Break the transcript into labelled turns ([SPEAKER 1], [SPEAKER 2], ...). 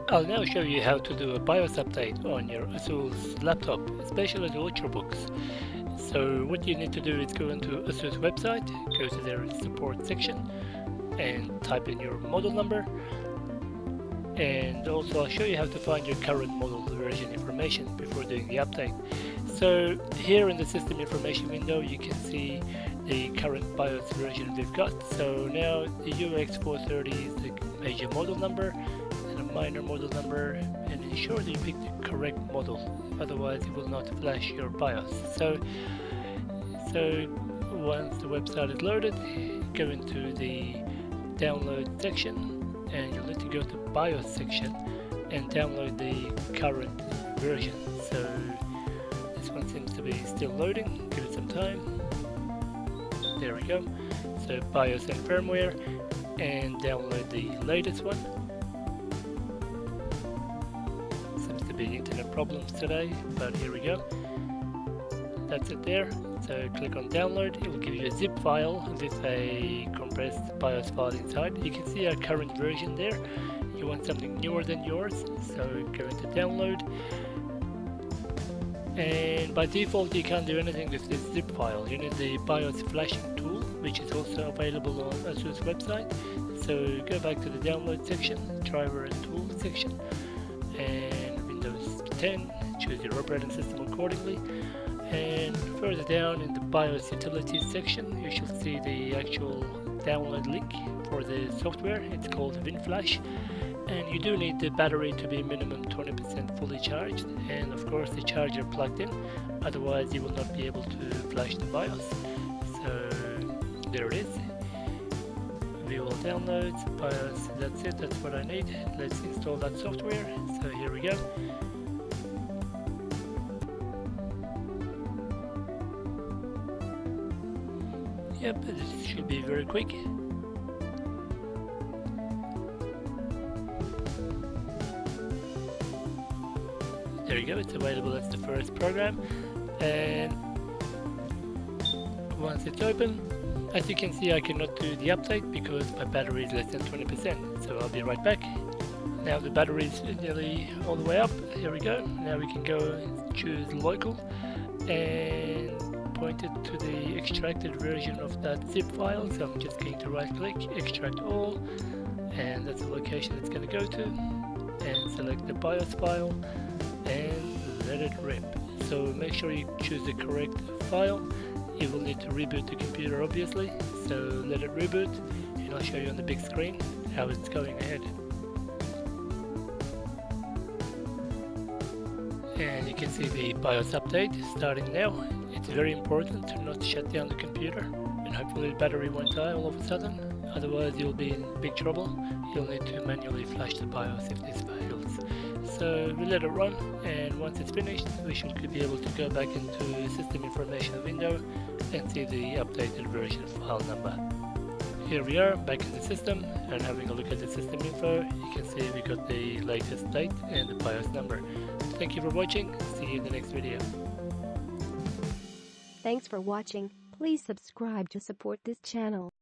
[SPEAKER 1] I'll now show you how to do a BIOS update on your ASUS laptop, especially the Ultrabooks. So what you need to do is go into ASUS website, go to their support section and type in your model number, and also I'll show you how to find your current model version information before doing the update. So here in the system information window you can see the current BIOS version we've got. So now the UX430 is the major model number and a minor model number, and ensure that you pick the correct model, otherwise it will not flash your BIOS. So once the website is loaded, go into the download section and you'll need to go to BIOS section and download the current version. So this one seems to be still loading, give it some time. There we go. So BIOS and firmware, and download the latest one. Seems to be internet problems today, but here we go. That's it there. So click on download, it will give you a zip file with a compressed BIOS file inside. You can see our current version there. You want something newer than yours, so go into download. And by default you can't do anything with this zip file. You need the BIOS flashing tool, which is also available on ASUS website. So go back to the download section, driver and tool section, and Windows 10, choose your operating system accordingly. And further down in the BIOS utilities section you should see the actual download link for the software. It's called WinFlash, and you do need the battery to be minimum 20% fully charged, and of course the charger plugged in, otherwise you will not be able to flash the BIOS. So there it is, view all downloads, BIOS, that's it, that's what I need. Let's install that software. So here we go. Yep, this should be very quick. There you go, it's available as the first program, and once it's open, as you can see I cannot do the update because my battery is less than 20%, so I'll be right back. Now the battery is nearly all the way up. Here we go. Now we can go and choose local and point it to the extracted version of that zip file. So I'm just going to right click, extract all, and that's the location it's going to go to, and select the BIOS file and let it rip. So make sure you choose the correct file. You will need to reboot the computer obviously, so let it reboot and I'll show you on the big screen how it's going ahead. And you can see the BIOS update starting now. It's very important to not shut down the computer, and hopefully the battery won't die all of a sudden, otherwise you'll be in big trouble. You'll need to manually flash the BIOS if this fails. So we let it run, and once it's finished we should be able to go back into the system information window and see the updated version file number. Here we are back in the system, and having a look at the system info, you can see we got the latest date and the BIOS number. Thank you for watching, see you in the next video.
[SPEAKER 2] Thanks for watching. Please subscribe to support this channel.